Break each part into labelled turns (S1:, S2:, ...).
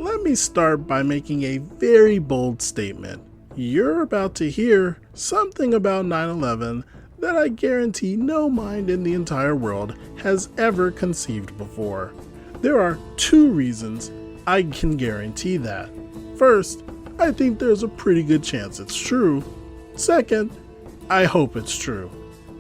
S1: let me start by making a very bold statement. You're about to hear something about 9/11 that I guarantee no mind in the entire world has ever conceived before. There are two reasons I can guarantee that. First, I think there's a pretty good chance it's true. Second, I hope it's true.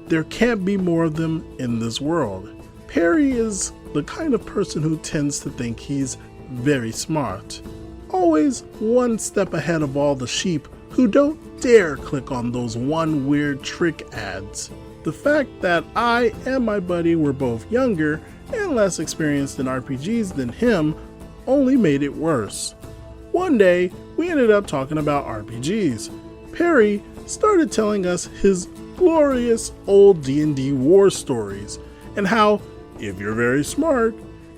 S1: There can't be more of them in this world. Perry is the kind of person who tends to think he's very smart. Always one step ahead of all the sheep who don't dare click on those one weird trick ads. The fact that I and my buddy were both younger and less experienced in RPGs than him only made it worse. One day, we ended up talking about RPGs. Perry started telling us his glorious old D&D war stories and how, if you're very smart,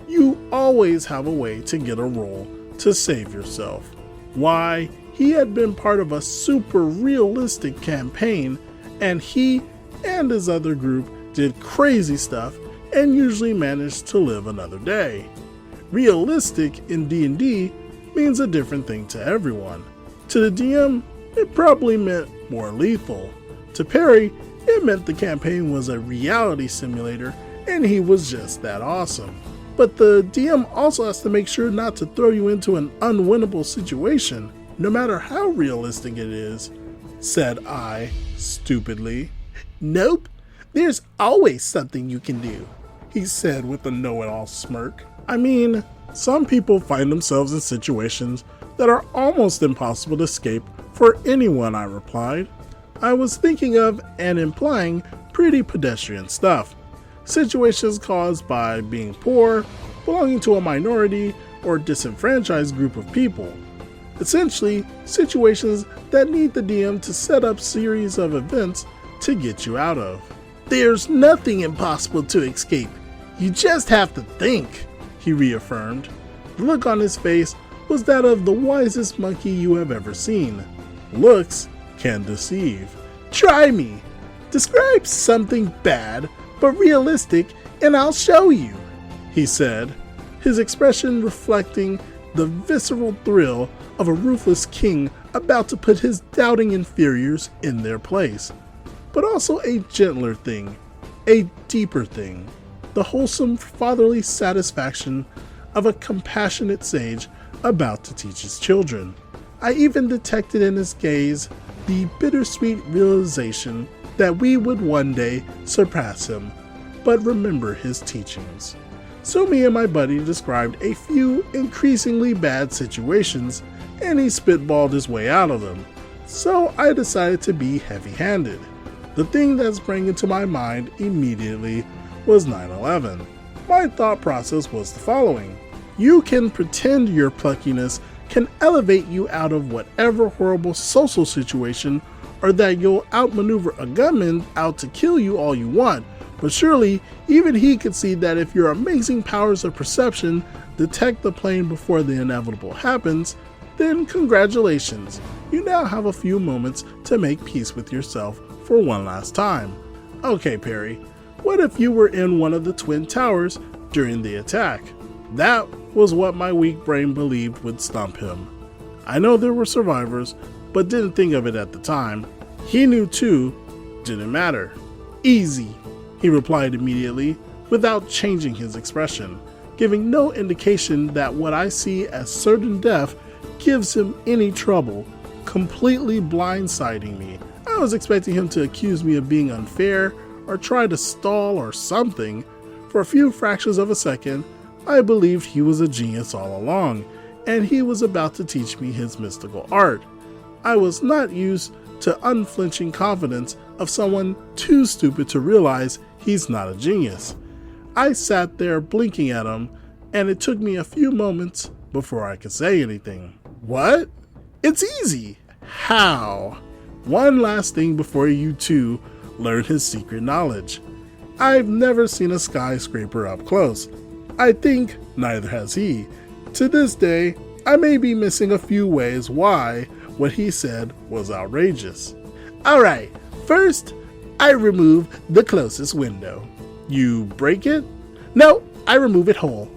S1: you always have a way to get a roll to save yourself. Why, he had been part of a super realistic campaign, and he and his other group did crazy stuff and usually managed to live another day. Realistic in D&D means a different thing to everyone. To the DM, it probably meant more lethal. To Perry, it meant the campaign was a reality simulator and he was just that awesome. But the DM also has to make sure not to throw you into an unwinnable situation, no matter how realistic it is, said I, stupidly. Nope, there's always something you can do, he said with a know-it-all smirk. I mean, some people find themselves in situations that are almost impossible to escape for anyone, I replied. I was thinking of and implying pretty pedestrian stuff. Situations caused by being poor, belonging to a minority, or disenfranchised group of people. Essentially, situations that need the DM to set up series of events to get you out of. There's nothing impossible to escape. You just have to think, he reaffirmed. The look on his face was that of the wisest monkey you have ever seen. Looks can deceive. Try me. Describe something bad but realistic and I'll show you, he said, his expression reflecting the visceral thrill of a ruthless king about to put his doubting inferiors in their place. But also a gentler thing, a deeper thing, the wholesome fatherly satisfaction of a compassionate sage about to teach his children. I even detected in his gaze the bittersweet realization that we would one day surpass him, but remember his teachings. So me and my buddy described a few increasingly bad situations, and he spitballed his way out of them. So I decided to be heavy-handed. The thing that sprang into my mind immediately was 9/11. My thought process was the following. You can pretend your pluckiness can elevate you out of whatever horrible social situation, or that you'll outmaneuver a gunman out to kill you all you want, but surely even he could see that if your amazing powers of perception detect the plane before the inevitable happens, then congratulations, you now have a few moments to make peace with yourself for one last time. Okay, Perry, what if you were in one of the Twin Towers during the attack? That was what my weak brain believed would stump him. I know there were survivors, but didn't think of it at the time. He knew too, didn't matter. Easy, he replied immediately, without changing his expression, giving no indication that what I see as certain death gives him any trouble, completely blindsiding me. I was expecting him to accuse me of being unfair or try to stall or something. For a few fractions of a second, I believed he was a genius all along, and he was about to teach me his mystical art. I was not used to unflinching confidence of someone too stupid to realize he's not a genius. I sat there blinking at him, and it took me a few moments before I could say anything. What? It's easy. How? One last thing before you two learn his secret knowledge. I've never seen a skyscraper up close. I think neither has he. To this day, I may be missing a few ways why what he said was outrageous. Alright, first, I remove the closest window. You break it? No, I remove it whole.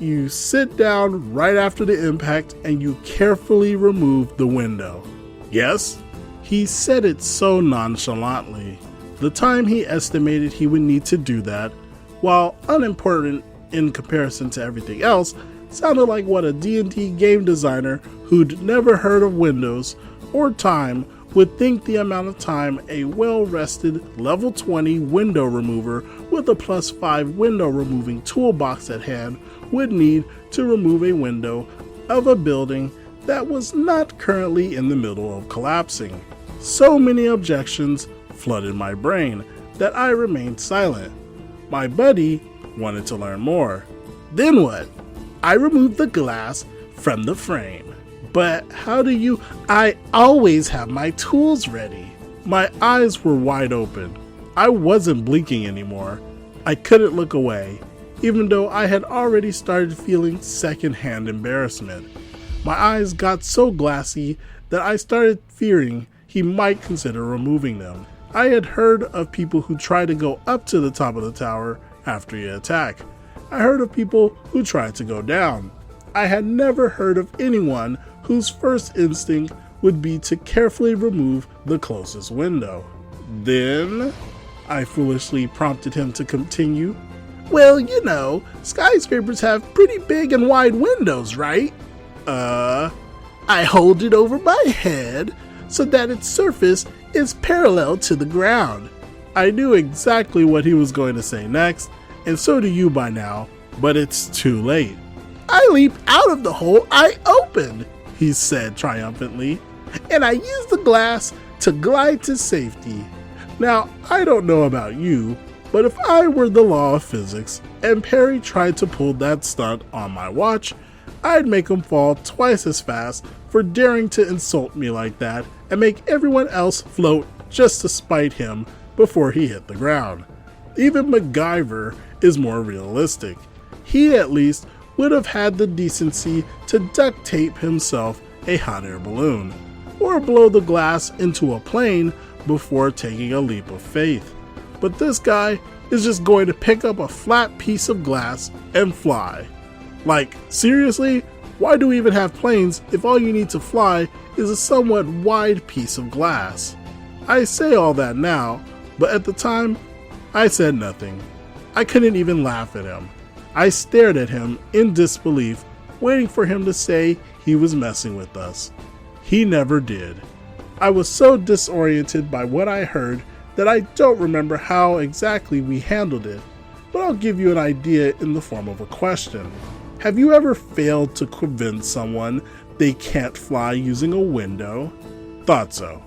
S1: You sit down right after the impact and you carefully remove the window. Yes? He said it so nonchalantly. The time he estimated he would need to do that, while unimportant in comparison to everything else, sounded like what a D&D game designer who'd never heard of Windows or time would think the amount of time a well-rested level 20 window remover with a +5 window removing toolbox at hand would need to remove a window of a building that was not currently in the middle of collapsing. So many objections flooded my brain that I remained silent. My buddy wanted to learn more. Then what? I removed the glass from the frame. But how do you... I always have my tools ready. My eyes were wide open. I wasn't blinking anymore. I couldn't look away, even though I had already started feeling secondhand embarrassment. My eyes got so glassy that I started fearing he might consider removing them. I had heard of people who try to go up to the top of the tower after you attack. I heard of people who tried to go down. I had never heard of anyone whose first instinct would be to carefully remove the closest window. Then, I foolishly prompted him to continue. Well, you know, skyscrapers have pretty big and wide windows, right? I hold it over my head so that its surface is parallel to the ground. I knew exactly what he was going to say next, and so do you by now, but it's too late. I leap out of the hole I opened, he said triumphantly, and I used the glass to glide to safety. Now, I don't know about you, but if I were the law of physics and Perry tried to pull that stunt on my watch, I'd make him fall twice as fast for daring to insult me like that and make everyone else float just to spite him before he hit the ground. Even MacGyver is more realistic. He at least would have had the decency to duct tape himself a hot air balloon, or blow the glass into a plane before taking a leap of faith. But this guy is just going to pick up a flat piece of glass and fly. Like, seriously? Why do we even have planes if all you need to fly is a somewhat wide piece of glass? I say all that now, but at the time, I said nothing. I couldn't even laugh at him. I stared at him in disbelief, waiting for him to say he was messing with us. He never did. I was so disoriented by what I heard that I don't remember how exactly we handled it, but I'll give you an idea in the form of a question. Have you ever failed to convince someone they can't fly using a window? Thought so.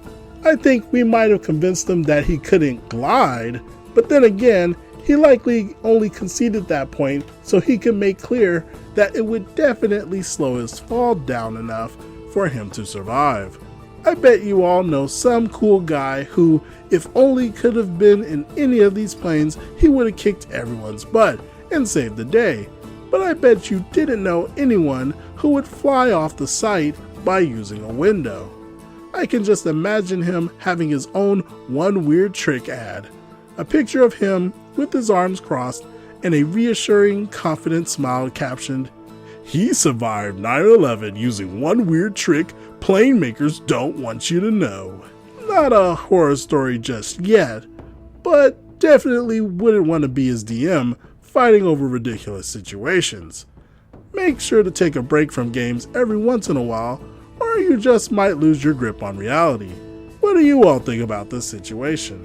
S1: I think we might have convinced him that he couldn't glide, but then again, he likely only conceded that point so he could make clear that it would definitely slow his fall down enough for him to survive. I bet you all know some cool guy who, if only could have been in any of these planes, he would have kicked everyone's butt and saved the day. But I bet you didn't know anyone who would fly off the site by using a window. I can just imagine him having his own one weird trick ad. A picture of him with his arms crossed and a reassuring, confident smile captioned, "He survived 9/11 using one weird trick plane makers don't want you to know." Not a horror story just yet, but definitely wouldn't want to be his DM fighting over ridiculous situations. Make sure to take a break from games every once in a while, or you just might lose your grip on reality. What do you all think about this situation?